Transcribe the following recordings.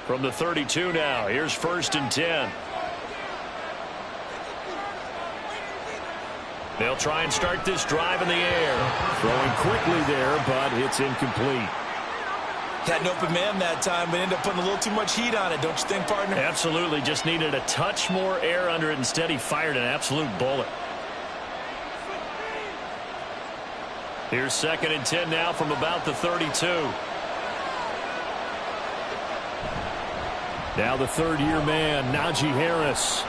From the 32 now, here's 1st and 10. They'll try and start this drive in the air. Throwing quickly there, but it's incomplete. Had an open man that time, but ended up putting a little too much heat on it, don't you think, partner? Absolutely. Just needed a touch more air under it. Instead, he fired an absolute bullet. Here's 2nd and 10 now from about the 32. Now the third-year man, Najee Harris.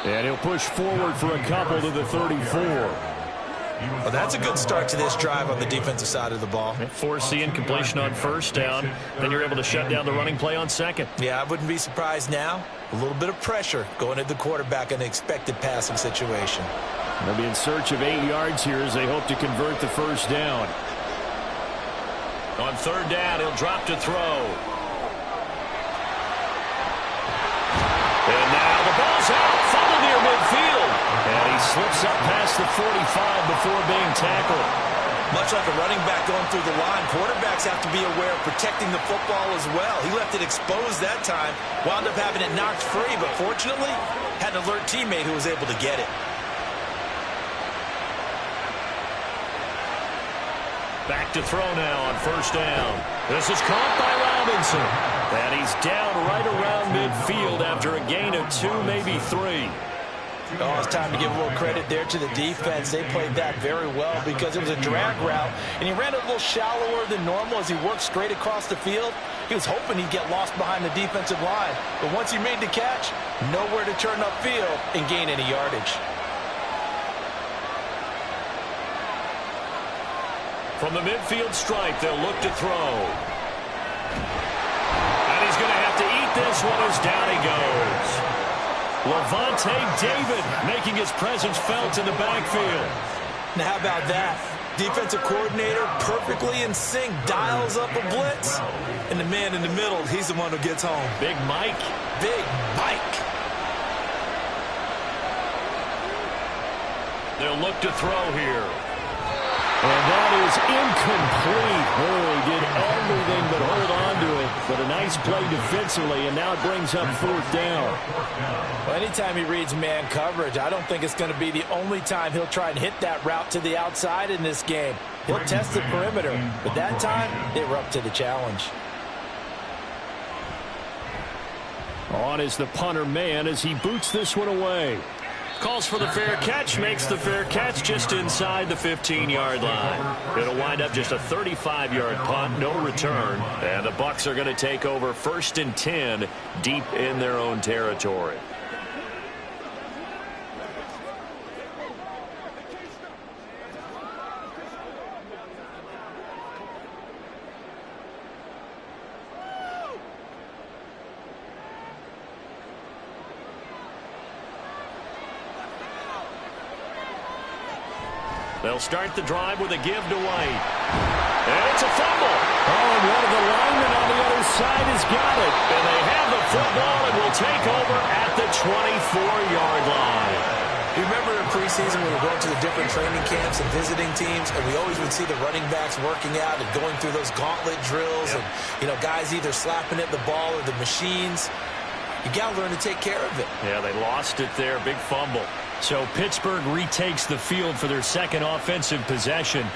And he'll push forward for a couple to the 34. Well, that's a good start to this drive on the defensive side of the ball. Force the incompletion on 1st down. Then you're able to shut down the running play on 2nd. Yeah, I wouldn't be surprised now. A little bit of pressure going at the quarterback in an expected passing situation. They'll be in search of 8 yards here as they hope to convert the 1st down. On 3rd down, he'll drop to throw. And now the ball's out. Fumble near midfield. And he slips up past the 45 before being tackled. Much like a running back going through the line, quarterbacks have to be aware of protecting the football as well. He left it exposed that time, wound up having it knocked free, but fortunately had an alert teammate who was able to get it. Back to throw now on 1st down. This is caught by Robinson. And he's down right around midfield after a gain of 2, maybe 3. Oh, it's time to give a little credit there to the defense. They played that very well because it was a drag route, and he ran a little shallower than normal as he worked straight across the field. He was hoping he'd get lost behind the defensive line, but once he made the catch, nowhere to turn upfield and gain any yardage. From the midfield stripe, they'll look to throw. And he's going to have to eat this one as down he goes. Levante David making his presence felt in the backfield. Now how about that? Defensive coordinator perfectly in sync, dials up a blitz. And the man in the middle, he's the one who gets home. Big Mike. Big Mike. They'll look to throw here. And that is incomplete. Oh, he did everything but hold on to it. But a nice play defensively, and now it brings up 4th down. Well, anytime he reads man coverage, I don't think it's going to be the only time he'll try and hit that route to the outside in this game. He'll test the perimeter, but that time, they were up to the challenge. On is the punter man as he boots this one away. Calls for the fair catch, makes the fair catch just inside the 15-yard line. It'll wind up just a 35-yard punt, no return. And the Bucs are going to take over 1st and 10 deep in their own territory. They'll start the drive with a give to White. And it's a fumble. Oh, and one of the linemen on the other side has got it. And they have the football and will take over at the 24-yard line. You remember in preseason when we were going to the different training camps and visiting teams, and we always would see the running backs working out and going through those gauntlet drills, and, you know, guys either slapping at the ball or the machines. You got to learn to take care of it. Yeah, they lost it there. Big fumble. So Pittsburgh retakes the field for their 2nd offensive possession.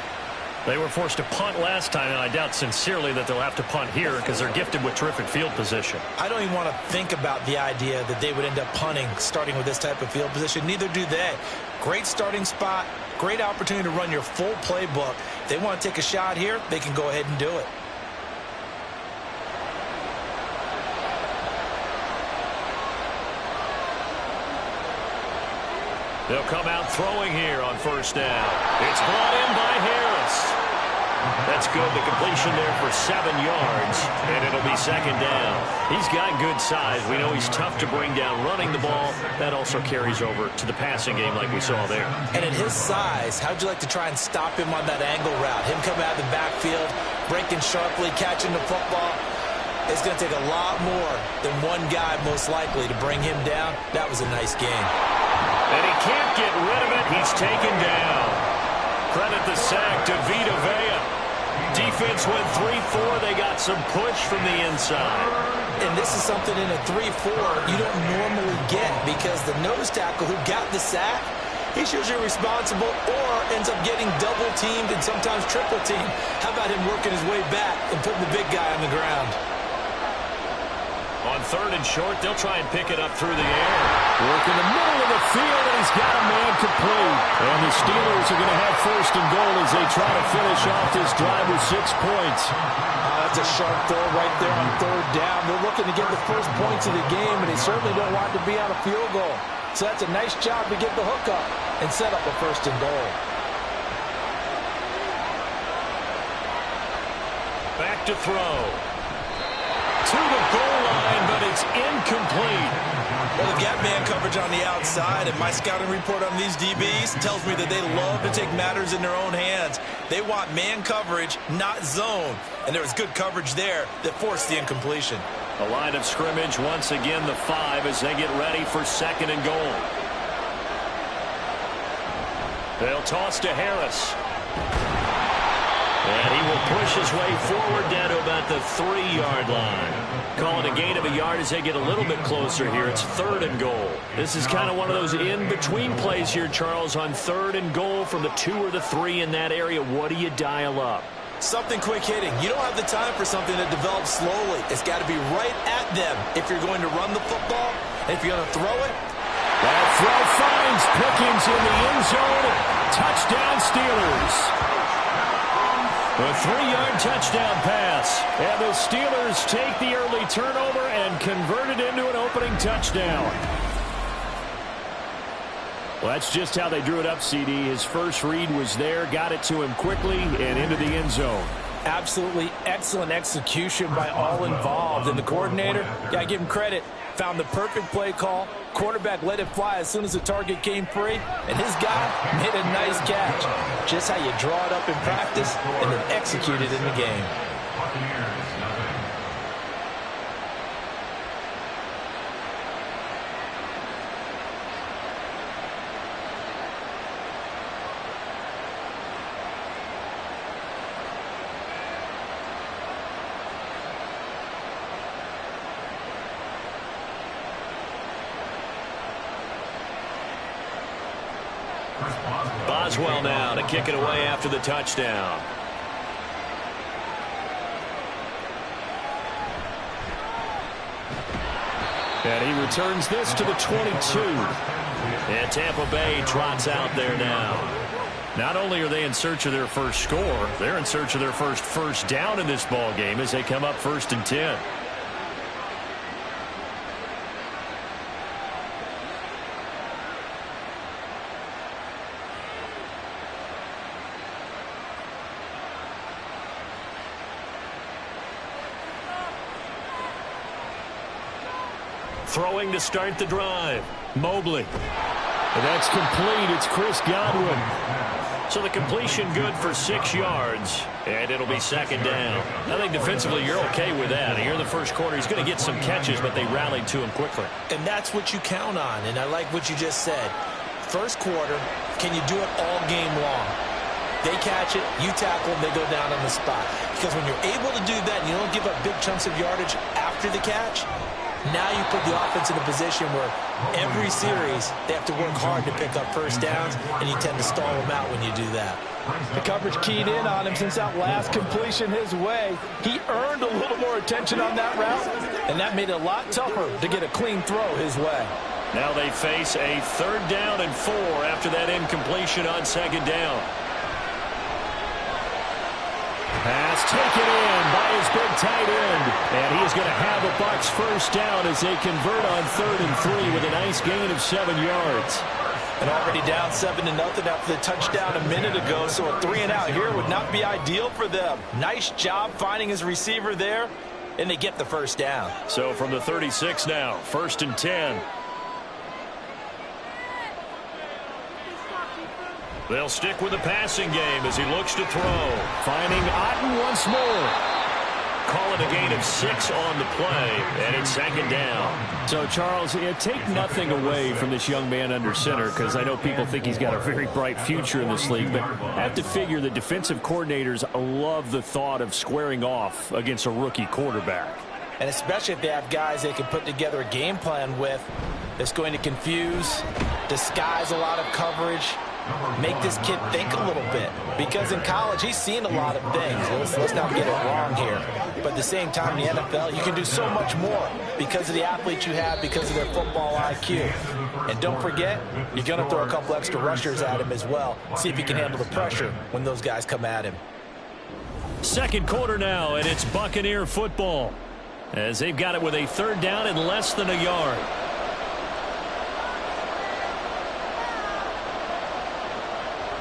They were forced to punt last time, and I doubt sincerely that they'll have to punt here because they're gifted with terrific field position. I don't even want to think about the idea that they would end up punting starting with this type of field position. Neither do they. Great starting spot, great opportunity to run your full playbook. If they want to take a shot here, they can go ahead and do it. They'll come out throwing here on 1st down. It's brought in by Harris. That's good. The completion there for 7 yards, and it'll be 2nd down. He's got good size. We know he's tough to bring down running the ball. That also carries over to the passing game like we saw there. And at his size, how'd you like to try and stop him on that angle route? Him coming out of the backfield, breaking sharply, catching the football. It's going to take a lot more than one guy most likely to bring him down. That was a nice game. And he can't get rid of it. He's taken down. Credit the sack to Vita Vea. defense went 3-4. They got some push from the inside. And this is something in a 3-4 you don't normally get because the nose tackle who got the sack, he's usually responsible or ends up getting double-teamed and sometimes triple-teamed. How about him working his way back and putting the big guy on the ground? On 3rd and short, they'll try and pick it up through the air. Work in the middle of the field, and he's got a man complete. And the Steelers are going to have 1st and goal as they try to finish off this drive with 6 points. That's a sharp throw right there on 3rd down. They're looking to get the first points of the game, and they certainly don't want to be on a field goal. So that's a nice job to get the hook up and set up a 1st and goal. Back to throw. To the goal line, but it's incomplete. Well, they've got man coverage on the outside, and my scouting report on these DBs tells me that they love to take matters in their own hands. They want man coverage, not zone. And there was good coverage there that forced the incompletion. A line of scrimmage, once again the 5 as they get ready for 2nd and goal. They'll toss to Harris. And he will push his way forward down to about the 3-yard line. Call it a gain of a yard as they get a little bit closer here. It's 3rd and goal. This is kind of one of those in-between plays here, Charles, on 3rd and goal from the 2 or the 3 in that area. What do you dial up? Something quick hitting. You don't have the time for something that develops slowly. It's got to be right at them if you're going to run the football. And if you're going to throw it. That throw finds Pickens in the end zone. Touchdown Steelers. A 3-yard touchdown pass. And the Steelers take the early turnover and convert it into an opening touchdown. Well, that's just how they drew it up, CD. His first read was there, got it to him quickly, and into the end zone. Absolutely excellent execution by all involved. And the coordinator, got to give him credit, found the perfect play call. Quarterback let it fly as soon as the target came free. And his guy made a nice catch. Just how you draw it up in practice and then execute it in the game. Boswell now to kick it away after the touchdown. And he returns this to the 22. And Tampa Bay trots out there now. Not only are they in search of their first score, they're in search of their first down in this ball game as they come up 1st and 10. Throwing to start the drive. Mobley. And that's complete. It's Chris Godwin. So the completion good for 6 yards. And it'll be 2nd down. I think defensively you're okay with that. Here in the first quarter, he's going to get some catches, but they rallied to him quickly. And that's what you count on. And I like what you just said. First quarter, can you do it all game long? They catch it, you tackle them, they go down on the spot. Because when you're able to do that and you don't give up big chunks of yardage after the catch, now you put the offense in a position where every series they have to work hard to pick up first downs, and you tend to stall them out when you do that. The coverage keyed in on him since that last completion his way. He earned a little more attention on that route, and that made it a lot tougher to get a clean throw his way. Now they face a 3rd down and 4 after that incompletion on 2nd down. Pass taken in by his big tight end. And he's going to have a Bucs first down as they convert on 3rd and 3 with a nice gain of 7 yards. And already down 7-0 after the touchdown a minute ago. So a 3-and-out here would not be ideal for them. Nice job finding his receiver there. And they get the first down. So from the 36 now, 1st and 10. They'll stick with the passing game as he looks to throw. Finding Otten once more. call it a gain of 6 on the play, and it's second down. So, Charles, take nothing away from this young man under center, because I know people think he's got a very bright future in this league, but I have to figure the defensive coordinators love the thought of squaring off against a rookie quarterback. And especially if they have guys they can put together a game plan with that's going to confuse, disguise a lot of coverage, make this kid think a little bit. Because in college, he's seen a lot of things. Let's not get it wrong here. But at the same time, in the NFL, you can do so much more because of the athletes you have, because of their football IQ. And don't forget, you're going to throw a couple extra rushers at him as well. See if he can handle the pressure when those guys come at him. Second quarter now, and it's Buccaneer football, as they've got it with a third down and less than a yard.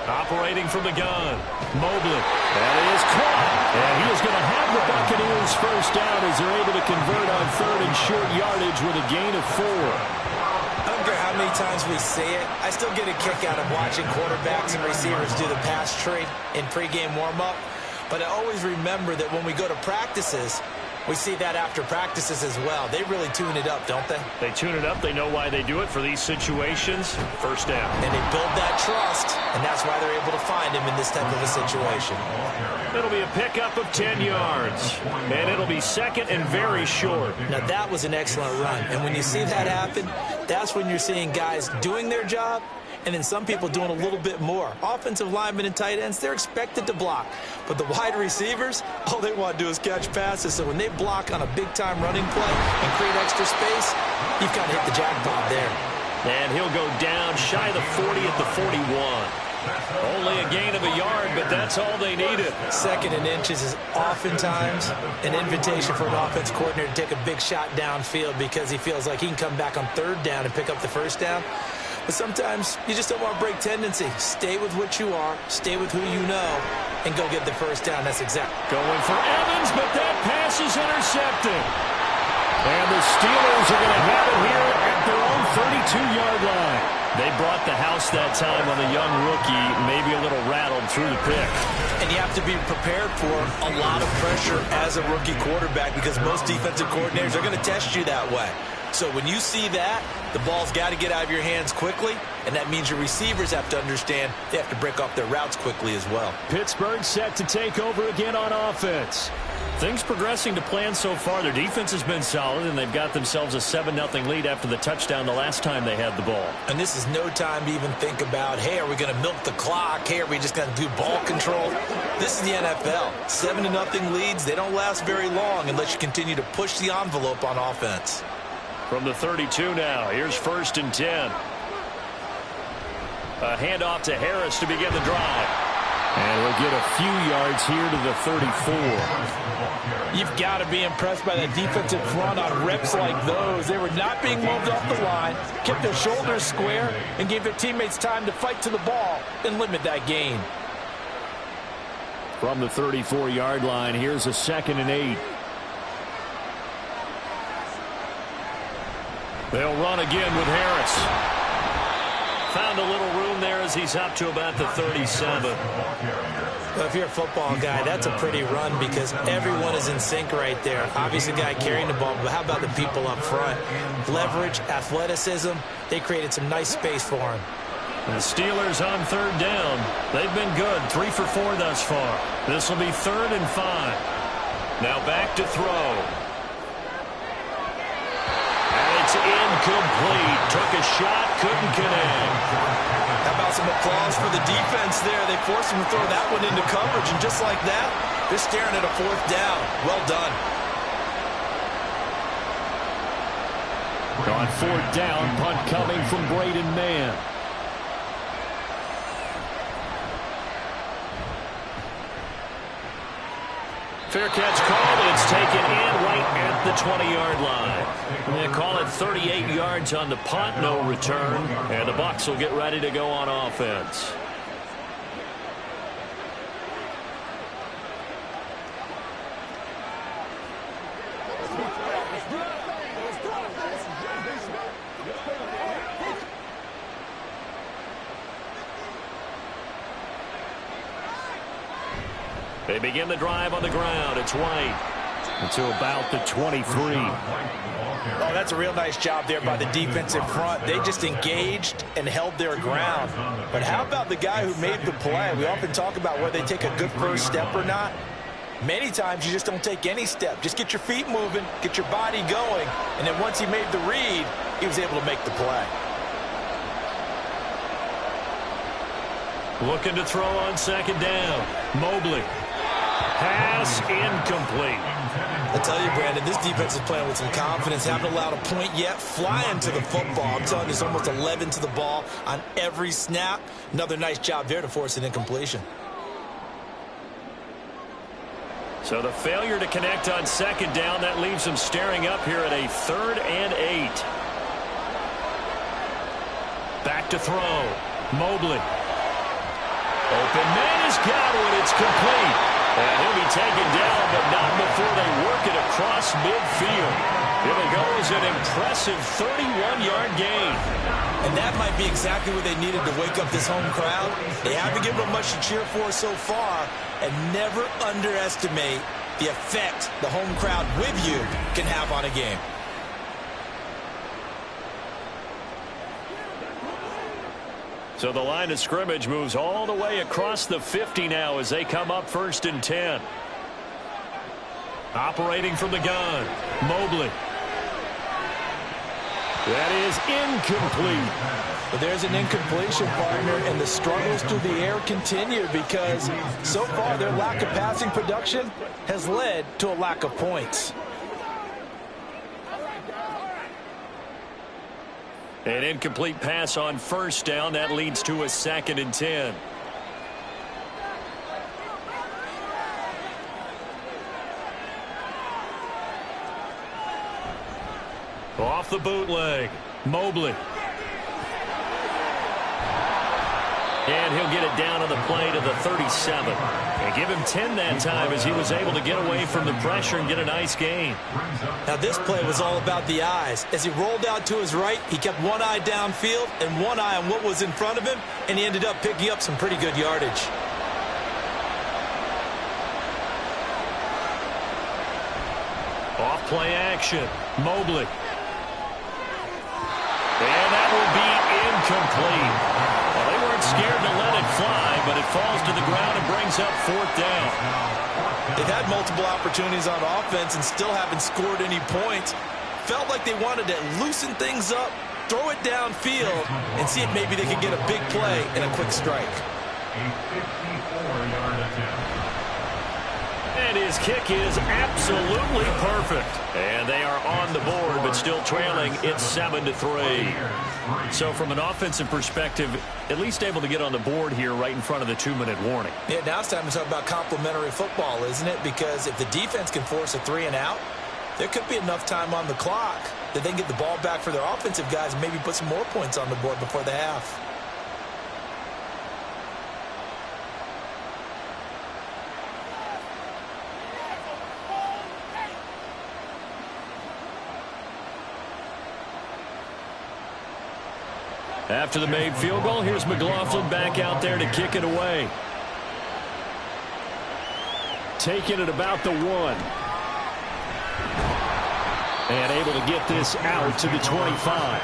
Operating from the gun, Mobley. That is caught. And he is going to have the Buccaneers first down as they're able to convert on third and short yardage with a gain of 4. I don't care how many times we say it, I still get a kick out of watching quarterbacks and receivers do the pass tree in pregame warm-up. But I always remember that when we go to practices, we see that after practices as well. They really tune it up, don't they? They tune it up. They know why they do it for these situations. First down. And they build that trust, and that's why they're able to find him in this type of a situation. It'll be a pickup of 10 yards, and it'll be second and very short. Now, that was an excellent run, and when you see that happen, that's when you're seeing guys doing their job, and then some people doing a little bit more. Offensive linemen and tight ends, they're expected to block. But the wide receivers, all they want to do is catch passes. So when they block on a big-time running play and create extra space, you've got to hit the jackpot there. And he'll go down shy of the 40 at the 41. Only a gain of a yard, but that's all they needed. Second and inches is oftentimes an invitation for an offense coordinator to take a big shot downfield because he feels like he can come back on third down and pick up the first down. But sometimes you just don't want to break tendency. Stay with what you are, stay with who you know, and go get the first down. That's exactly. Going for Evans, but that pass is intercepted. And the Steelers are going to have it here at their own 32-yard line. They brought the house that time on the young rookie, maybe a little rattled through the pick. And you have to be prepared for a lot of pressure as a rookie quarterback because most defensive coordinators are going to test you that way. So when you see that, the ball's got to get out of your hands quickly, and that means your receivers have to understand they have to break off their routes quickly as well. Pittsburgh set to take over again on offense. Things progressing to plan so far. Their defense has been solid, and they've got themselves a 7-0 lead after the touchdown the last time they had the ball. And this is no time to even think about, hey, are we going to milk the clock? Hey, are we just going to do ball control? This is the NFL. 7-0 leads, they don't last very long unless you continue to push the envelope on offense. From the 32 now, here's 1st and 10. A handoff to Harris to begin the drive. And we'll get a few yards here to the 34. You've got to be impressed by that defensive front on reps like those. They were not being moved off the line, kept their shoulders square, and gave their teammates time to fight to the ball and limit that gain. From the 34-yard line, here's a 2nd and 8. They'll run again with Harris. Found a little room there as he's up to about the 37. Well, if you're a football guy, that's a pretty run because everyone is in sync right there. Obviously, the guy carrying the ball, but how about the people up front? Leverage, athleticism, they created some nice space for him. The Steelers on third down. They've been good, 3 for 4 thus far. This will be 3rd and 5. Now back to throw. It's incomplete. Took a shot, couldn't connect. How about some applause for the defense there? They forced him to throw that one into coverage, and just like that, they're staring at a 4th down. Well done. On 4th down, punt coming from Braden Mann. Fair catch called. It's taken in right at the 20-yard line. They call it 38 yards on the punt, no return. And the Bucs will get ready to go on offense. They begin the drive on the ground. It's White. to about the 23. Oh, that's a real nice job there by the defensive front. They just engaged and held their ground. But how about the guy who made the play? We often talk about whether they take a good first step or not. Many times you just don't take any step. Just get your feet moving, get your body going, and then once he made the read, he was able to make the play. Looking to throw on second down. Mobley. Pass incomplete. I tell you, Brandon, this defense is playing with some confidence. Haven't allowed a point yet. Flying to the football. I'm telling you, it's almost 11 to the ball on every snap. Another nice job there to force an incompletion. So the failure to connect on second down, that leaves them staring up here at a 3rd and 8. Back to throw. Mobley. Open man has got one. It's complete. And he'll be taken down, but not before they work it across midfield. Here goes an impressive 31-yard gain. And that might be exactly what they needed to wake up this home crowd. They haven't given them much to cheer for so far, and never underestimate the effect the home crowd with you can have on a game. So the line of scrimmage moves all the way across the 50 now as they come up 1st and 10. Operating from the gun, Mobley. That is incomplete. But there's an incompletion, partner, and the struggles through the air continue because so far their lack of passing production has led to a lack of points. An incomplete pass on 1st down. That leads to a 2nd and 10. Off the bootleg. Mobley. And he'll get it down on the play to the 37. And give him 10 that time as he was able to get away from the pressure and get a nice gain. Now this play was all about the eyes. As he rolled out to his right, he kept one eye downfield and one eye on what was in front of him, and he ended up picking up some pretty good yardage. Off play action. Mobley. And that will be incomplete. Well, they weren't scared to let it fly, but it falls to the ground and brings up 4th down. They've had multiple opportunities on offense and still haven't scored any points. Felt like they wanted to loosen things up, throw it downfield, and see if maybe they could get a big play and a quick strike. And his kick is absolutely perfect. And they are on the board, but still trailing. It's 7-3. So from an offensive perspective, at least able to get on the board here right in front of the 2-minute warning. Yeah, now it's time to talk about complementary football, isn't it? Because if the defense can force a 3 and out, there could be enough time on the clock that they can get the ball back for their offensive guys and maybe put some more points on the board before the half. After the made field goal, here's McLaughlin back out there to kick it away. Taking it about the 1. And able to get this out to the 25.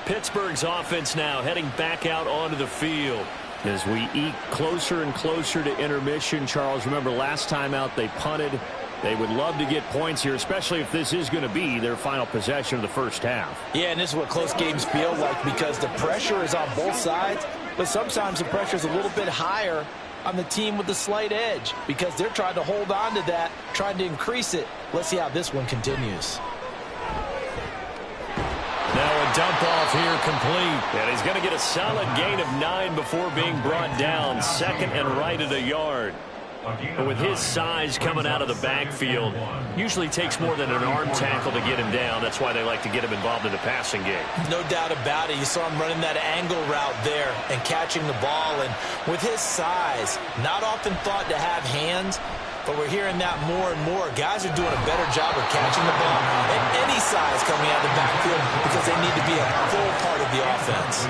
Pittsburgh's offense now heading back out onto the field. As we eke closer and closer to intermission, Charles, remember last time out they punted. They would love to get points here, especially if this is going to be their final possession of the first half. Yeah, and this is what close games feel like because the pressure is on both sides, but sometimes the pressure is a little bit higher on the team with the slight edge because they're trying to hold on to that, trying to increase it. Let's see how this one continues. Now a dump off here complete. And he's going to get a solid gain of 9 before being brought down. 2nd and right at a yard. But with his size coming out of the backfield, usually takes more than an arm tackle to get him down. That's why they like to get him involved in the passing game. No doubt about it. You saw him running that angle route there and catching the ball. And with his size, not often thought to have hands, but we're hearing that more and more. Guys are doing a better job of catching the ball at any size coming out of the backfield because they need to be a full part of the offense.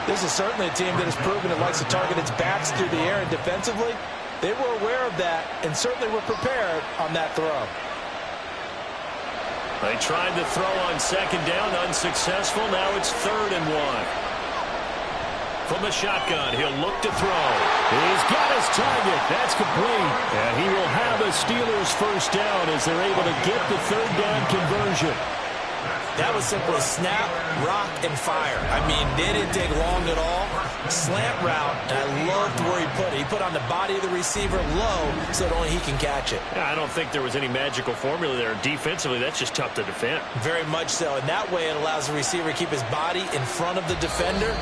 This is certainly a team that has proven it likes to target its backs through the air, and defensively, they were aware of that and certainly were prepared on that throw. They tried to throw on second down, unsuccessful. Now it's 3rd and 1. From the shotgun, he'll look to throw. He's got his target. That's complete. And he will have a Steelers first down as they're able to get the 3rd down conversion. That was simply snap, rock, and fire. I mean, they didn't take long at all. Slant route, and I loved where he put it. He put on the body of the receiver low so that only he can catch it. Yeah, I don't think there was any magical formula there. Defensively, that's just tough to defend. Very much so. And that way it allows the receiver to keep his body in front of the defender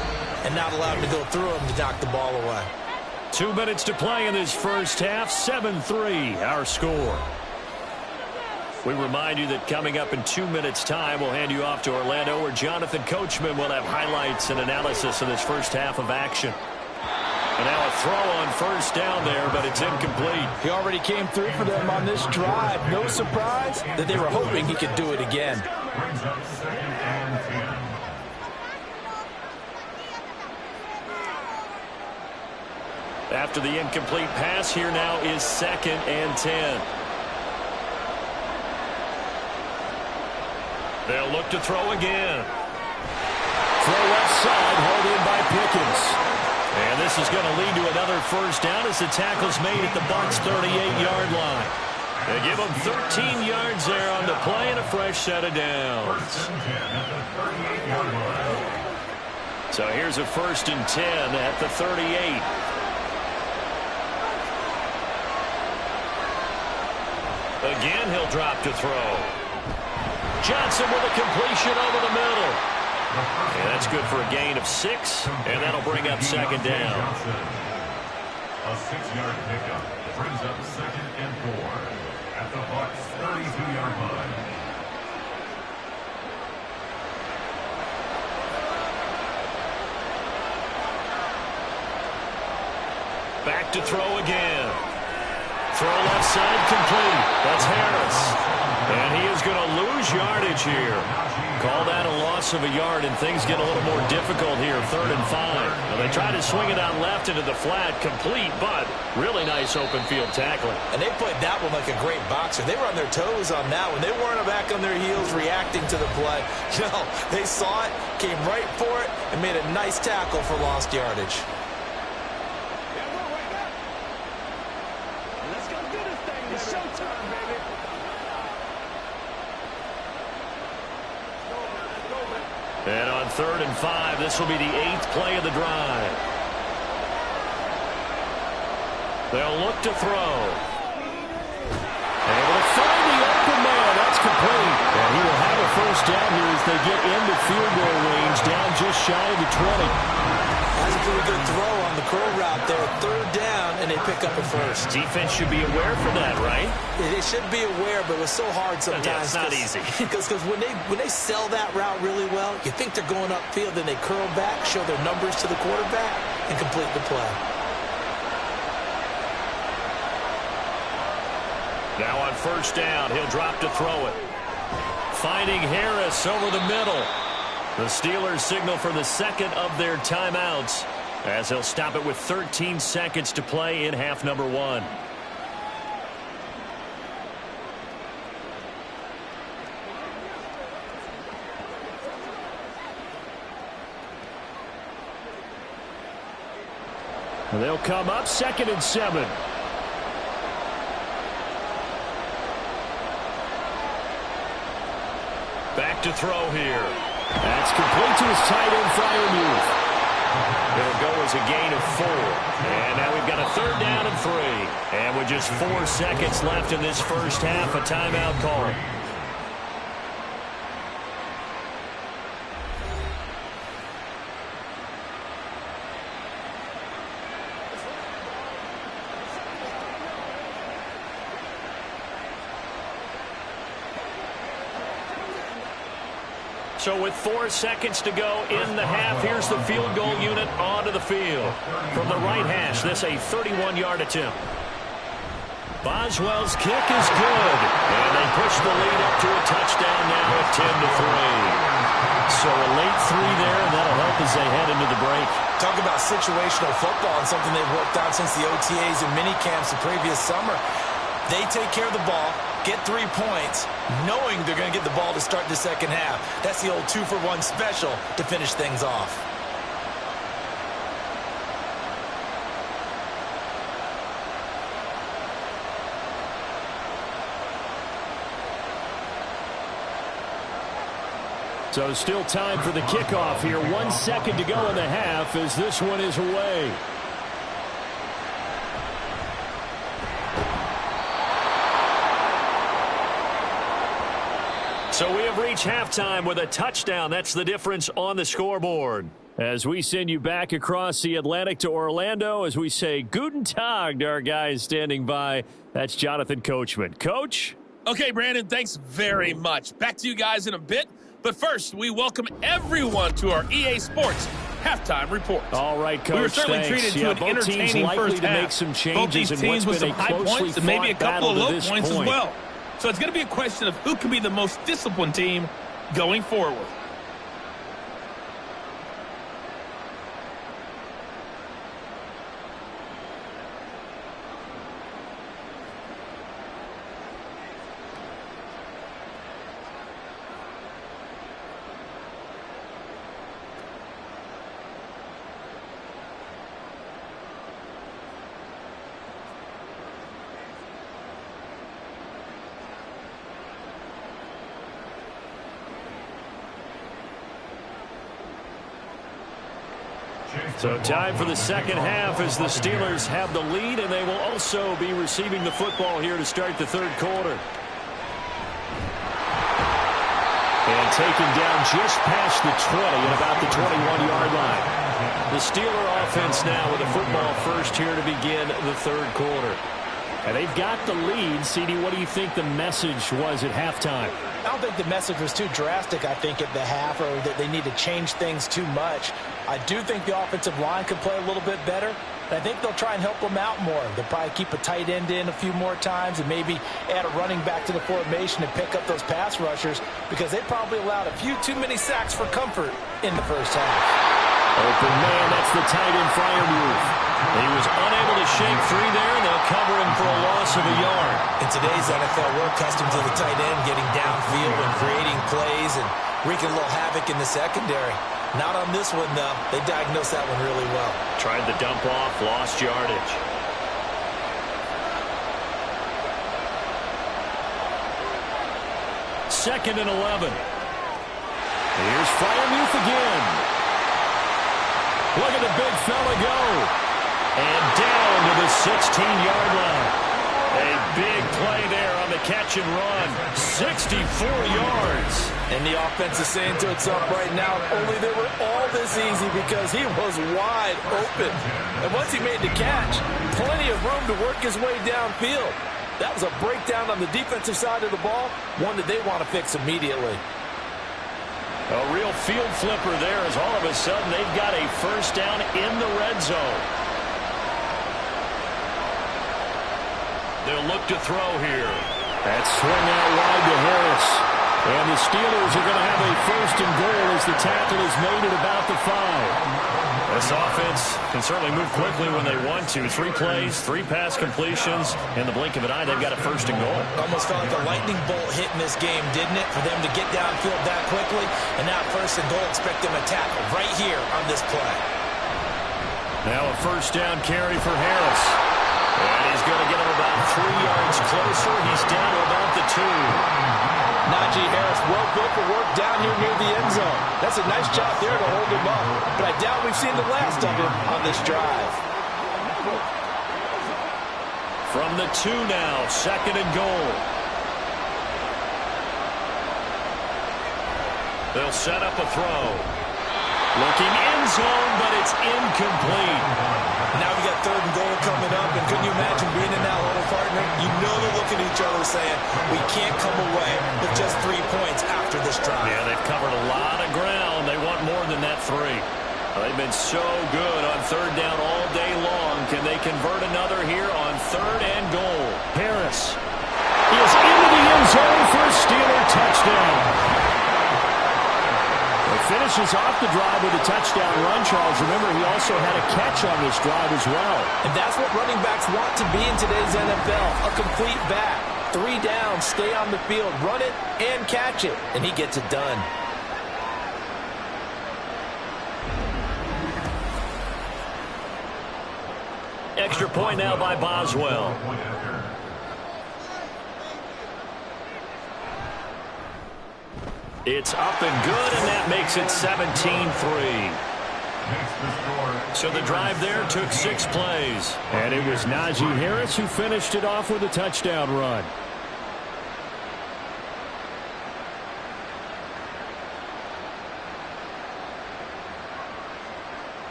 and not allow him to go through him to knock the ball away. 2 minutes to play in this first half. 7-3, our score. We remind you that coming up in 2 minutes' time, we'll hand you off to Orlando, where Jonathan Coachman will have highlights and analysis of this first half of action. And now a throw on first down there, but it's incomplete. He already came through for them on this drive. No surprise that they were hoping he could do it again. After the incomplete pass, here now is 2nd and 10. They'll look to throw again. Throw left side, hauled in by Pickens. And this is going to lead to another first down as the tackle's made at the Bucs' 38-yard line. They give them 13 yards there on the play and a fresh set of downs. So here's a 1st and 10 at the 38. Again, he'll drop to throw. Johnson with a completion over the middle. And that's good for a gain of 6, and that'll bring up 2nd down. A 6-yard pickup brings up 2nd and 4 at the Bucs' 32-yard line. Back to throw again. Throw left side complete. That's Harris. And he is going to lose yardage here. Call that a loss of a yard, and things get a little more difficult here, 3rd and 5. Now they try to swing it out left into the flat, complete, but really nice open field tackling. And they played that one like a great boxer. They were on their toes on that one. They weren't back on their heels reacting to the play. No, they saw it, came right for it, and made a nice tackle for lost yardage. Let's go do this thing. It's showtime, baby. And on 3rd and 5, this will be the 8th play of the drive. They'll look to throw. Able to find the open man. That's complete. And he will have a first down here as they get into field goal range, down just shy of the 20. That's a pretty good throw on the curl route there. 3rd down, and they pick up a first. Defense should be aware for that, right? They should be aware, but it was so hard sometimes. Yeah, it's not easy. Because when they sell that route really well, you think they're going upfield, then they curl back, show their numbers to the quarterback, and complete the play. Now on first down, he'll drop to throw it. Finding Harris over the middle. The Steelers signal for the 2nd of their timeouts as he'll stop it with 13 seconds to play in half number 1. They'll come up 2nd and 7. Back to throw here. That's complete to his tight end, Freiermuth. It'll go as a gain of 4. And now we've got a 3rd down and 3. And with just 4 seconds left in this first half, a timeout call. So with 4 seconds to go in the half, here's the field goal unit onto the field. From the right hash, this a 31-yard attempt. Boswell's kick is good. And they push the lead up to a touchdown now at 10-3. So a late 3 there, and that'll help as they head into the break. Talk about situational football and something they've worked on since the OTAs and mini camps the previous summer. They take care of the ball, get 3 points, knowing they're going to get the ball to start the second half. That's the old 2-for-1 special to finish things off. So still time for the kickoff here. 1 second to go in the half as this one is away. So we have reached halftime with a touchdown. That's the difference on the scoreboard. As we send you back across the Atlantic to Orlando, as we say Guten Tag to our guys standing by. That's Jonathan Coachman. Coach? Okay, Brandon, thanks very much. Back to you guys in a bit. But first, we welcome everyone to our EA Sports Halftime Report. All right, Coach, we were certainly thanks. treated to an entertaining first to half. make some changes. Both these teams with some high points and maybe a couple of low points as well. So it's going to be a question of who can be the most disciplined team going forward. So time for the second half as the Steelers have the lead, and they will also be receiving the football here to start the third quarter. And taken down just past the 20 at about the 21-yard line. The Steeler offense now with the football first here to begin the third quarter. And they've got the lead. CD, what do you think the message was at halftime? I don't think the message was too drastic, I think, at the half, or that they need to change things too much. I do think the offensive line could play a little bit better. And I think they'll try and help them out more. They'll probably keep a tight end in a few more times and maybe add a running back to the formation and pick up those pass rushers because they probably allowed a few too many sacks for comfort in the first half. Open man, that's the tight end Freiermuth. He was unable to shake free there, and they'll cover him for a loss of a yard. In today's NFL, we're accustomed to the tight end getting downfield and creating plays and wreaking a little havoc in the secondary. Not on this one, though. They diagnosed that one really well. Tried the dump off, lost yardage. Second and 11. Here's Freiermuth again. Look at the big fella go. And down to the 16-yard line. A big play there on the catch and run. 64 yards. And the offense is saying to itself right now, only they were all this easy because he was wide open. And once he made the catch, plenty of room to work his way downfield. That was a breakdown on the defensive side of the ball, one that they want to fix immediately. A real field flipper there as all of a sudden they've got a first down in the red zone. They'll look to throw here. That swing out wide to Harris. And the Steelers are going to have a first and goal as the tackle is made at about the 5. This offense can certainly move quickly when they want to. 3 plays, 3 pass completions. In the blink of an eye, they've got a first and goal. Almost felt like a lightning bolt hit in this game, didn't it? For them to get downfield that quickly. And now first and goal, expect them to tackle right here on this play. Now a first down carry for Harris. And he's going to get him about 3 yards closer. He's down to about the 2. Najee Harris, well built for work down here near the end zone. That's a nice job there to hold him up. But I doubt we've seen the last of him on this drive. From the 2 now, second and goal. They'll set up a throw. Looking end zone, but it's incomplete. Now we got third and goal coming up, and couldn't you imagine being in that huddle, partner? You know they're looking at each other saying, we can't come away with just 3 points after this drive. Yeah, they've covered a lot of ground. They want more than that 3. They've been so good on third down all day long. Can they convert another here on third and goal? Harris is into the end zone for a Steeler touchdown. A finishes off the drive with a touchdown run, Charles. Remember, he also had a catch on this drive as well. And that's what running backs want to be in today's NFL, a complete back. 3 down, stay on the field, run it, and catch it. And he gets it done. Extra point now by Boswell. It's up and good, and that makes it 17-3. So the drive there took 6 plays. And it was Najee Harris who finished it off with a touchdown run.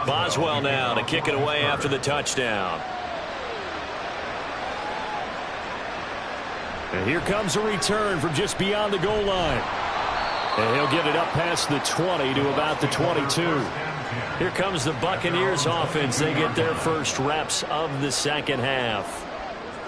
Boswell now to kick it away after the touchdown. And here comes a return from just beyond the goal line. And he'll get it up past the 20 to about the 22. Here comes the Buccaneers offense. They get their first reps of the second half.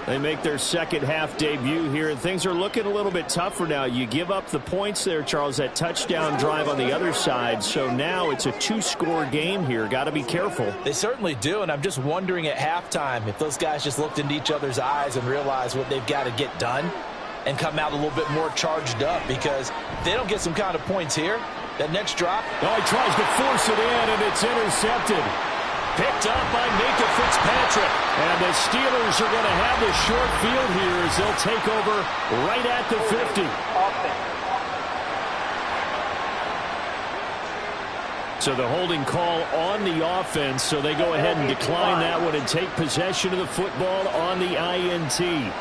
They make their second half debut here, and things are looking a little bit tougher now. You give up the points there, Charles, that touchdown drive on the other side. So now it's a 2-score game here. Got to be careful. They certainly do, and I'm just wondering at halftime if those guys just looked into each other's eyes and realized what they've got to get done and come out a little bit more charged up, because if they don't get some kind of points here, that next drop. Oh, he tries to force it in, and it's intercepted. Picked up by Minka Fitzpatrick. And the Steelers are going to have the short field here as they'll take over right at the 50. So the holding call on the offense, so they go ahead and decline that one and take possession of the football on the INT.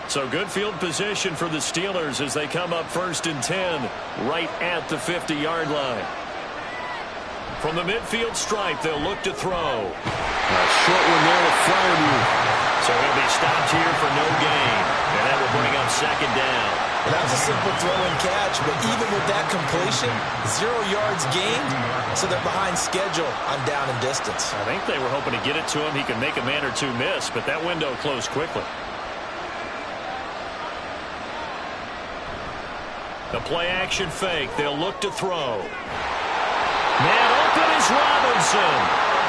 So good field position for the Steelers as they come up 1st and 10 right at the 50-yard line. From the midfield stripe, they'll look to throw. A short one there to Fairview. So he'll be stopped here for no gain. And that will bring up 2nd down. Well, that was a simple throw and catch, but even with that completion, 0 yards gained, so they're behind schedule on down and distance. I think they were hoping to get it to him. He could make a man or two miss, but that window closed quickly. The play-action fake. They'll look to throw. Man open is Robinson.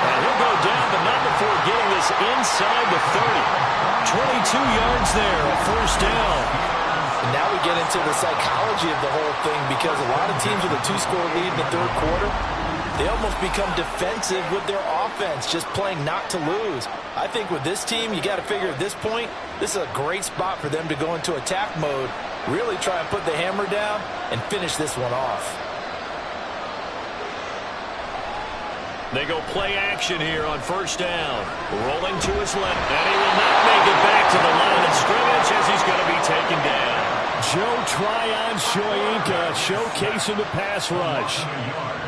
And he'll go down, but not before getting this inside the 30. 22 yards there, a 1st down. And now we get into the psychology of the whole thing, because a lot of teams with a 2-score lead in the 3rd quarter, they almost become defensive with their offense, just playing not to lose. I think with this team, you got to figure at this point, this is a great spot for them to go into attack mode, really try and put the hammer down and finish this one off. They go play action here on 1st down. Rolling to his left, and he will not make it back to the line of scrimmage as he's going to be taken down. Joe Tryon-Shoyinka showcasing the pass rush.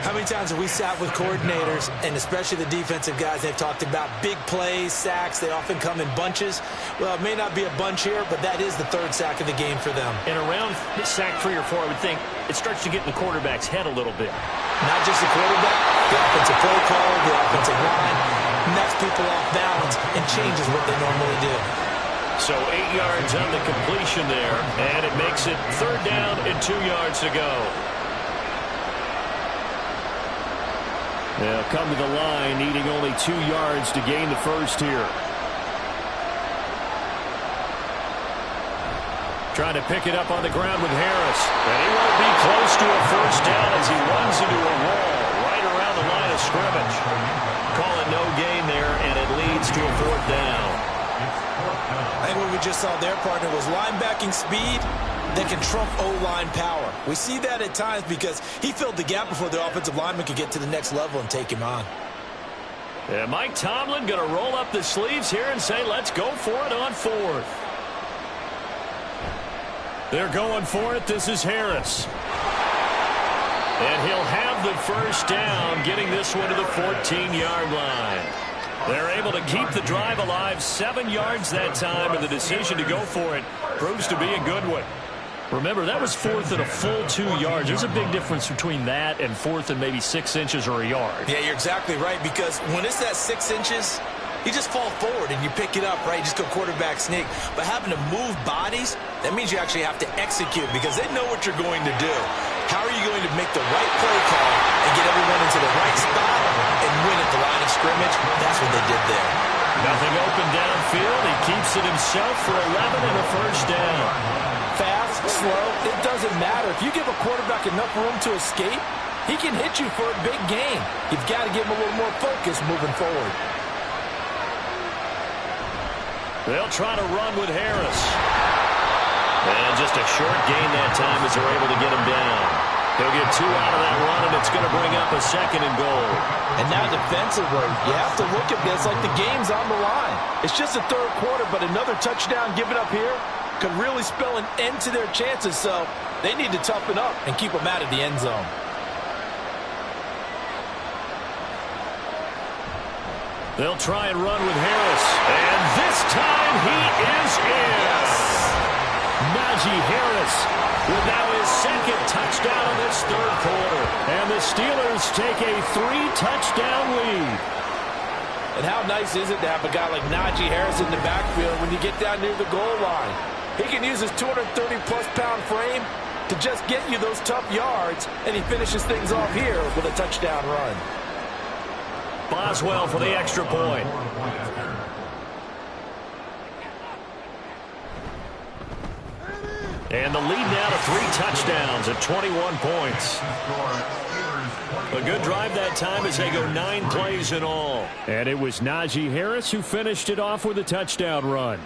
How many times have we sat with coordinators, and especially the defensive guys, they've talked about big plays, sacks. They often come in bunches. Well, it may not be a bunch here, but that is the 3rd sack of the game for them. And around sack 3 or 4, I would think it starts to get in the quarterback's head a little bit. Not just the quarterback, the offensive play caller, the offensive line, knocks people off balance and changes what they normally do. So 8 yards on the completion there, and it makes it 3rd down and 2 yards to go. They'll come to the line, needing only 2 yards to gain the 1st here. Trying to pick it up on the ground with Harris. And he won't be close to a 1st down as he runs into a wall right around the line of scrimmage. Calling no gain there, and it leads to a 4th down. I think what we just saw there, partner, was linebacking speed that can trump O-line power. We see that at times because he filled the gap before the offensive lineman could get to the next level and take him on. And Mike Tomlin going to roll up the sleeves here and say, let's go for it on 4th. They're going for it. This is Harris. And he'll have the 1st down, getting this one to the 14-yard line. They're able to keep the drive alive, 7 yards that time, and the decision to go for it proves to be a good one. Remember, that was 4th and a full 2 yards. There's a big difference between that and 4th and maybe 6 inches or a yard. Yeah, you're exactly right, because when it's that 6 inches, you just fall forward and you pick it up, right? You just go quarterback sneak. But having to move bodies, that means you actually have to execute because they know what you're going to do. How are you going to make the right play call and get everyone into the right spot and win at the line of scrimmage? That's what they did there. Nothing open downfield. He keeps it himself for 11 and a first down. Fast, slow, it doesn't matter. If you give a quarterback enough room to escape, he can hit you for a big gain. You've got to give him a little more focus moving forward. They'll try to run with Harris. And just a short gain that time as they're able to get him down. He'll get 2 out of that run, and it's going to bring up a 2nd and goal. And now defensively, you have to look at this like the game's on the line. It's just the 3rd quarter, but another touchdown given up here could really spell an end to their chances, so they need to toughen up and keep them out of the end zone. They'll try and run with Harris. And this time he is in. Yes. Najee Harris with now his 2nd touchdown of this 3rd quarter. And the Steelers take a 3-touchdown lead. And how nice is it to have a guy like Najee Harris in the backfield when you get down near the goal line? He can use his 230-plus pound frame to just get you those tough yards, and he finishes things off here with a touchdown run. Boswell for the extra point. And the lead now to 3 touchdowns at 21 points. A good drive that time as they go 9 plays in all. And it was Najee Harris who finished it off with a touchdown run.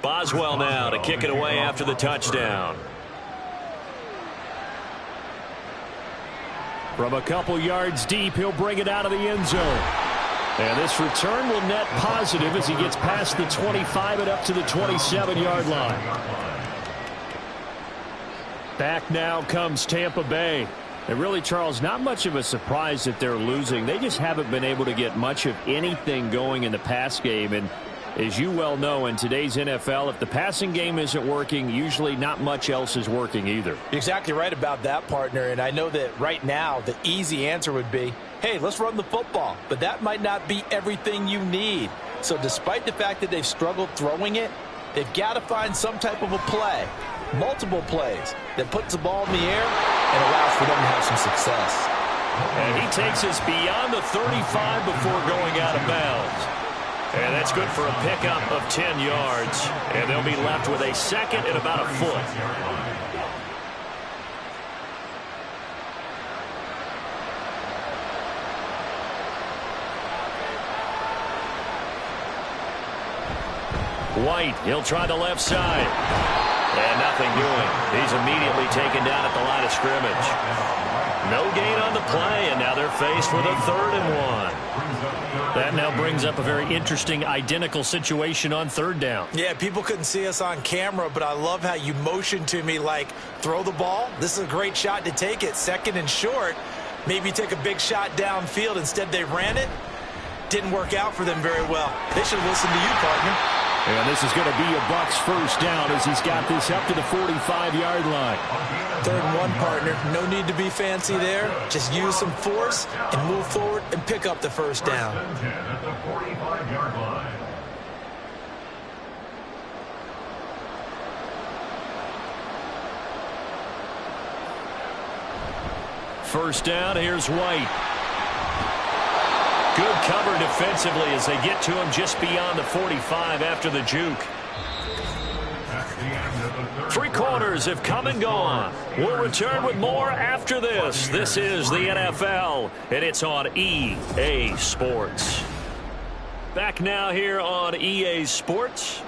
Boswell now to kick it away after the touchdown. From a couple yards deep, he'll bring it out of the end zone. And this return will net positive as he gets past the 25 and up to the 27-yard line. Back now comes Tampa Bay. And really, Charles, not much of a surprise that they're losing. They just haven't been able to get much of anything going in the pass game. And as you well know, in today's NFL, if the passing game isn't working, usually not much else is working either. You're exactly right about that, partner. And I know that right now the easy answer would be, hey, let's run the football. But that might not be everything you need. So despite the fact that they've struggled throwing it, they've got to find some type of a play, multiple plays, that puts the ball in the air and allows for them to have some success. And he takes us beyond the 35 before going out of bounds. And that's good for a pickup of 10 yards. And they'll be left with a 2nd and about a foot. White, he'll try the left side. And nothing doing. He's immediately taken down at the line of scrimmage. No gain on the play, and now they're faced with a 3rd and 1. That now brings up a very interesting identical situation on 3rd down. Yeah, people couldn't see us on camera, but I love how you motioned to me like, throw the ball. This is a great shot to take it. 2nd and short. Maybe take a big shot downfield. Instead, they ran it. Didn't work out for them very well. They should listen to you, partner. And this is going to be a Bucs first down as he's got this up to the 45-yard line. 3rd and 1, partner. No need to be fancy there. Just use some force and move forward and pick up the first down. At the 45-yard line. First down, here's White. Good cover defensively as they get to him just beyond the 45 after the juke. 3 quarters have come and gone. We'll return with more after this. This is the NFL, and it's on EA Sports. Back now here on EA Sports.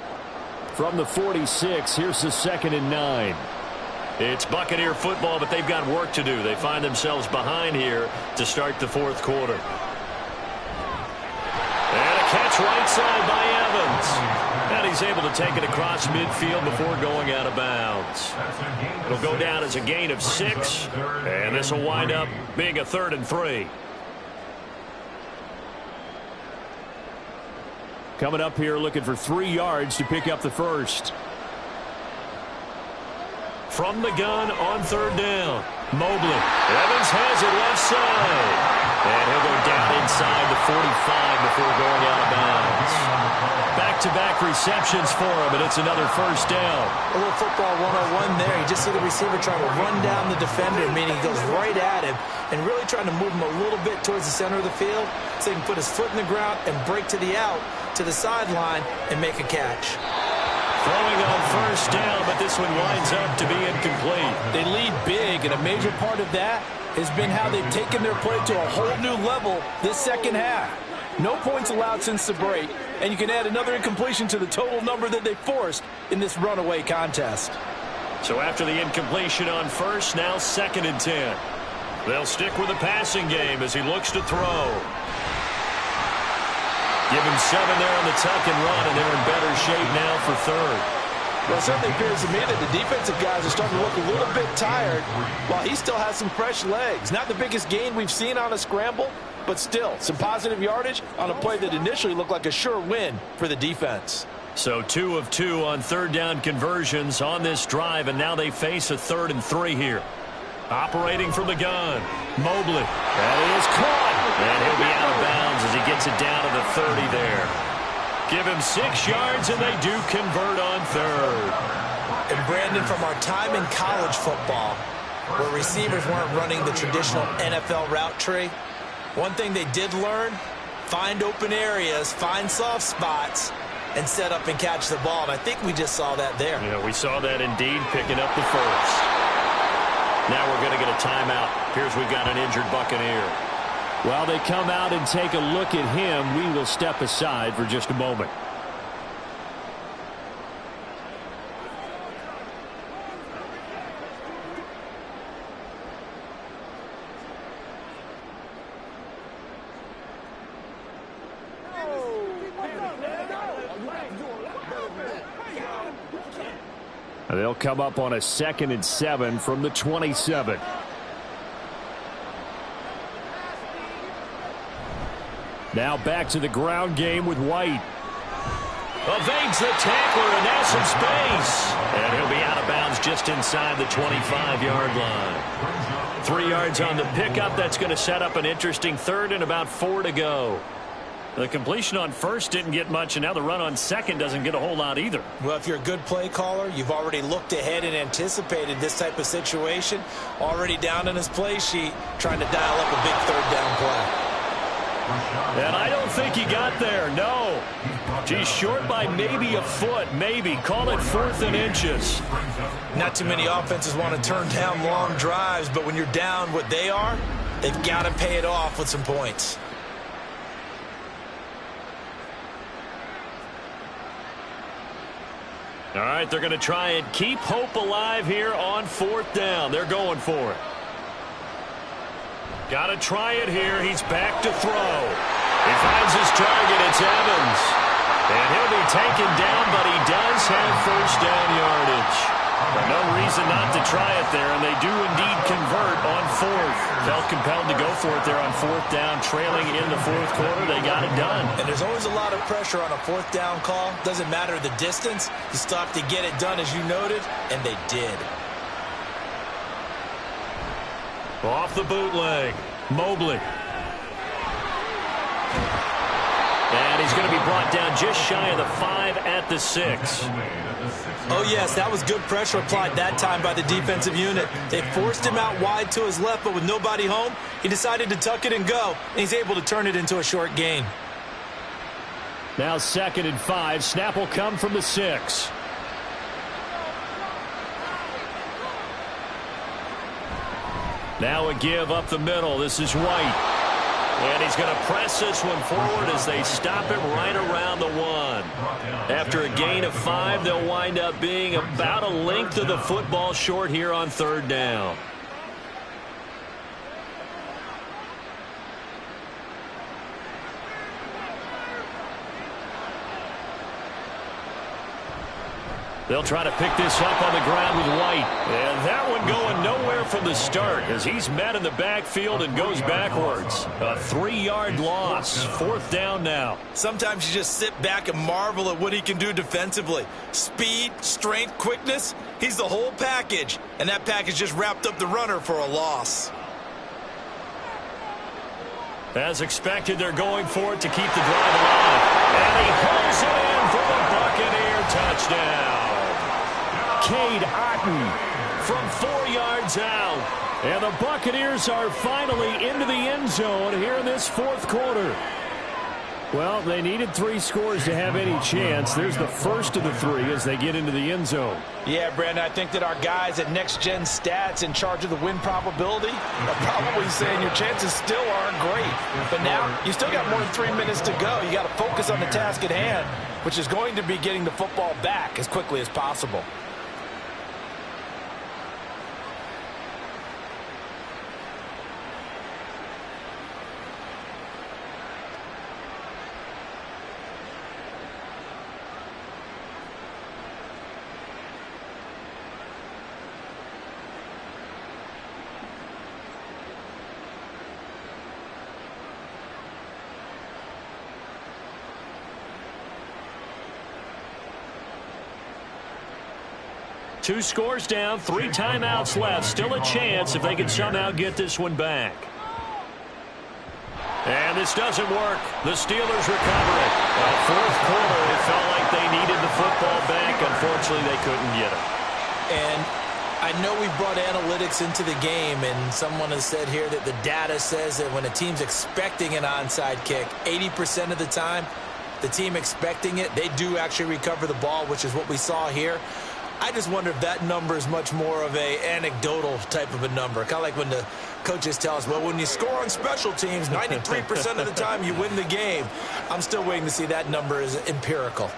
From the 46, here's the 2nd and 9. It's Buccaneer football, but they've got work to do. They find themselves behind here to start the fourth quarter. And a catch right side by Evans. And he's able to take it across midfield before going out of bounds. It'll go down as a gain of 6, and this will wind up being a 3rd and 3. Coming up here looking for 3 yards to pick up the first. From the gun on 3rd down. Mobley. Evans has it left side. And he'll go down inside the 45 before going out of bounds. Back-to-back receptions for him, and it's another first down. A little football 101 there. You just see the receiver trying to run down the defender, meaning he goes right at him and really trying to move him a little bit towards the center of the field so he can put his foot in the ground and break to the out, to the sideline, and make a catch. Throwing on first down, but this one winds up to be incomplete. They lead big, and a major part of that has been how they've taken their play to a whole new level this second half. No points allowed since the break, and you can add another incompletion to the total number that they forced in this runaway contest. So after the incompletion on first, now 2nd and 10. They'll stick with the passing game as he looks to throw. Give him 7 there on the tuck and run, and they're in better shape now for 3rd. Well, it certainly appears to me that the defensive guys are starting to look a little bit tired while he still has some fresh legs. Not the biggest gain we've seen on a scramble, but still some positive yardage on a play that initially looked like a sure win for the defense. So 2 of 2 on 3rd down conversions on this drive, and now they face a 3rd and 3 here. Operating from the gun. Mobley. That is caught. And he'll be out of bounds as he gets it down to the 30 there. Give him 6 yards, and they do convert on 3rd. And Brandon, from our time in college football, where receivers weren't running the traditional NFL route tree, one thing they did learn, find open areas, find soft spots, and set up and catch the ball. And I think we just saw that there. Yeah, we saw that indeed, picking up the first. Now we're going to get a timeout. Here's we've got an injured Buccaneer. While they come out and take a look at him, we will step aside for just a moment. They'll come up on a 2nd and 7 from the 27. Now back to the ground game with White. Evades the tackler, and now some space. And he'll be out of bounds just inside the 25-yard line. 3 yards on the pickup. That's going to set up an interesting 3rd and about 4 to go. The completion on first didn't get much, and now the run on second doesn't get a whole lot either. Well, if you're a good play caller, you've already looked ahead and anticipated this type of situation. Already down in his play sheet, trying to dial up a big 3rd down play. And I don't think he got there, no. He's short by maybe a foot, maybe. Call it 4th and inches. Not too many offenses want to turn down long drives, but when you're down what they are, they've got to pay it off with some points. All right, they're going to try and keep hope alive here on 4th down. They're going for it. Got to try it here. He's back to throw. He finds his target. It's Evans. And he'll be taken down, but he does have first down yardage. But no reason not to try it there, and they do indeed convert on 4th. Felt compelled to go for it there on 4th down, trailing in the 4th quarter. They got it done. And there's always a lot of pressure on a 4th down call. Doesn't matter the distance. You still have to get it done, as you noted, and they did. Off the bootleg, Mobley. And he's going to be brought down just shy of the 5 at the 6. Oh, yes, that was good pressure applied that time by the defensive unit. They forced him out wide to his left, but with nobody home, he decided to tuck it and go, and he's able to turn it into a short gain. Now 2nd and 5. Snap will come from the 6. Now a give up the middle. This is White. And he's going to press this one forward as they stop him right around the 1. After a gain of 5, they'll wind up being about a length of the football short here on 3rd down. They'll try to pick this up on the ground with White. And that one going nowhere from the start as he's met in the backfield and goes backwards. A 3-yard loss. 4th down now. Sometimes you just sit back and marvel at what he can do defensively. Speed, strength, quickness. He's the whole package. And that package just wrapped up the runner for a loss. As expected, they're going for it to keep the drive alive. And he pulls it in for the Buccaneer touchdown. Cade Otton from 4 yards out. And the Buccaneers are finally into the end zone here in this 4th quarter. Well, they needed 3 scores to have any chance. There's the first of the 3 as they get into the end zone. Yeah, Brandon, I think that our guys at Next Gen Stats in charge of the win probability are probably saying your chances still aren't great. But now you still got more than 3 minutes to go. You got to focus on the task at hand, which is going to be getting the football back as quickly as possible. Two scores down, 3 timeouts left. Still a chance if they can somehow get this one back. And this doesn't work. The Steelers recover it. Well, 4th quarter, it felt like they needed the football back. Unfortunately, they couldn't get it. And I know we brought analytics into the game, and someone has said here that the data says that when a team's expecting an onside kick, 80% of the time, the team expecting it, they do actually recover the ball, which is what we saw here. I just wonder if that number is much more of a anecdotal type of a number. Kind of like when the coaches tell us, well, when you score on special teams, 93% of the time you win the game. I'm still waiting to see that number is empirical.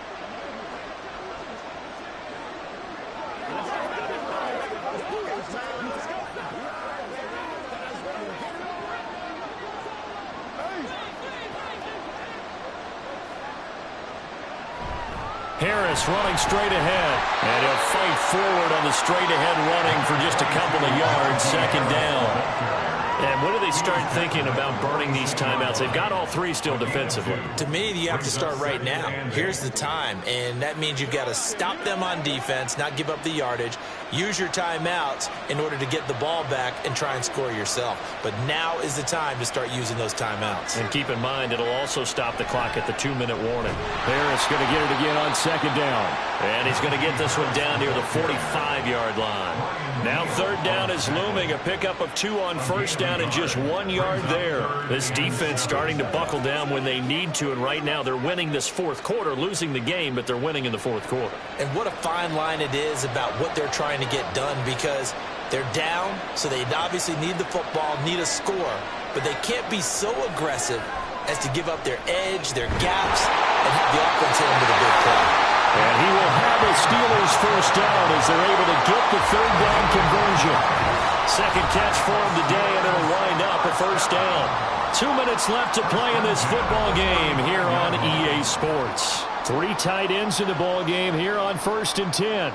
Harris running straight ahead. And he'll fight forward on the straight-ahead running for just a couple of yards. 2nd down. And when do they start thinking about burning these timeouts? They've got all 3 still defensively. To me, you have to start right now. Here's the time, and that means you've got to stop them on defense, not give up the yardage, use your timeouts in order to get the ball back and try and score yourself. But now is the time to start using those timeouts. And keep in mind, it'll also stop the clock at the 2-minute warning. Harris going to get it again on 2nd down. And he's going to get this one down near the 45-yard line. Now 3rd down is looming. A pickup of 2 on 1st down and just 1 yard there. This defense starting to buckle down when they need to, and right now they're winning this 4th quarter, losing the game, but they're winning in the 4th quarter. And what a fine line it is about what they're trying to get done, because they're down, so they obviously need the football, need a score, but they can't be so aggressive as to give up their edge, their gaps, and have the offense hit them with a big play. And he will have the Steelers 1st down as they're able to get the 3rd down conversion. 2nd catch for him today, and it'll wind up a 1st down. 2 minutes left to play in this football game here on EA Sports. 3 tight ends in the ball game here on 1st and 10.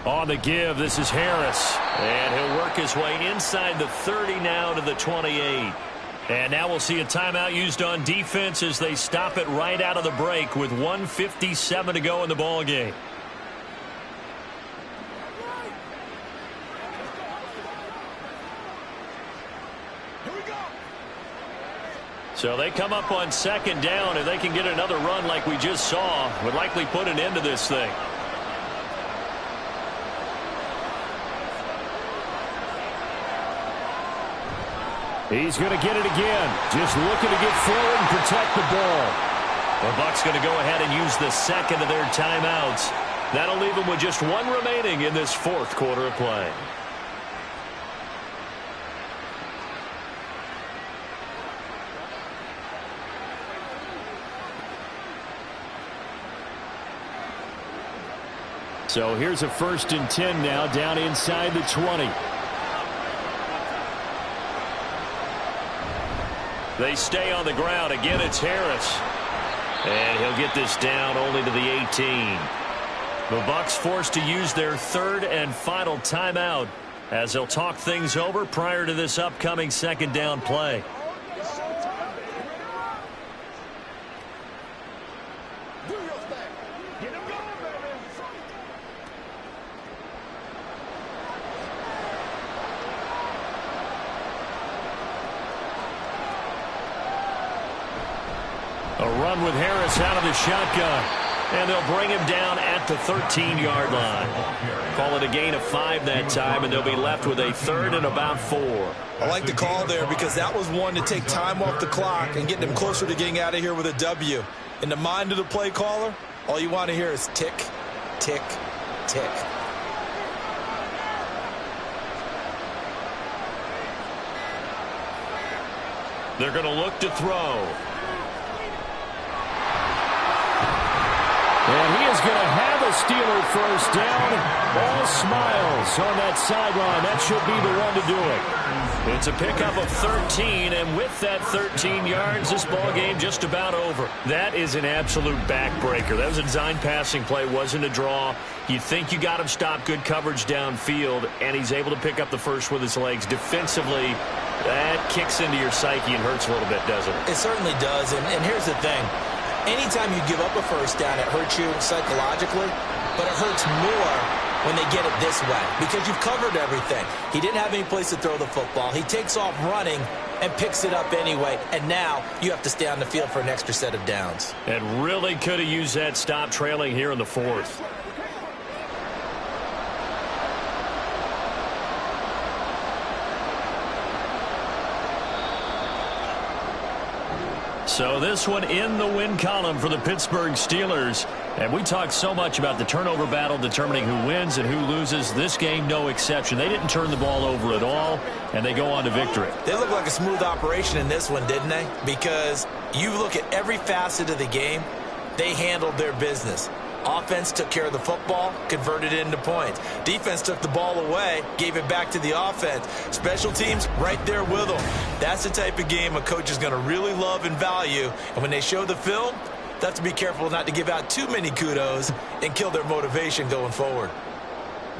On the give, this is Harris. And he'll work his way inside the 30 now to the 28. And now we'll see a timeout used on defense as they stop it right out of the break with 1:57 to go in the ball game. So they come up on 2nd down. If they can get another run like we just saw, would likely put an end to this thing. He's going to get it again. Just looking to get forward and protect the ball. The Bucs going to go ahead and use the 2nd of their timeouts. That'll leave him with just one remaining in this fourth quarter of play. So here's a 1st and 10 now, down inside the 20. They stay on the ground. Again, it's Harris. And he'll get this down only to the 18. The Bucs forced to use their 3rd and final timeout as they'll talk things over prior to this upcoming 2nd down play. A run with Harris out of the shotgun. And they'll bring him down at the 13-yard line. Call it a gain of 5 that time, and they'll be left with a 3rd and about 4. I like the call there because that was one to take time off the clock and get them closer to getting out of here with a W. In the mind of the play caller, all you want to hear is tick, tick, tick. They're going to look to throw. And he is going to have a Steeler first down. All smiles on that sideline. That should be the one to do it. It's a pickup of 13, and with that 13 yards, this ball game just about over. That is an absolute backbreaker. That was a design passing play, wasn't a draw. You think you got him stopped, good coverage downfield, and he's able to pick up the first with his legs. Defensively, that kicks into your psyche and hurts a little bit, doesn't it? It certainly does, and here's the thing. Anytime you give up a first down, it hurts you psychologically, but it hurts more when they get it this way because you've covered everything. He didn't have any place to throw the football. He takes off running and picks it up anyway, and now you have to stay on the field for an extra set of downs. And really could have used that stop trailing here in the 4th. So this one in the win column for the Pittsburgh Steelers. And we talked so much about the turnover battle determining who wins and who loses. This game, no exception. They didn't turn the ball over at all, and they go on to victory. They look like a smooth operation in this one, didn't they? Because you look at every facet of the game, they handled their business. Offense took care of the football, converted it into points. Defense took the ball away, gave it back to the offense. Special teams right there with them. That's the type of game a coach is going to really love and value. And when they show the film, they have to be careful not to give out too many kudos and kill their motivation going forward.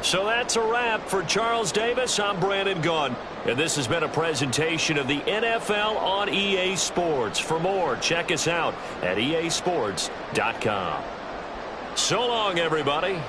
So that's a wrap for Charles Davis. I'm Brandon Gunn. And this has been a presentation of the NFL on EA Sports. For more, check us out at easports.com. So long, everybody.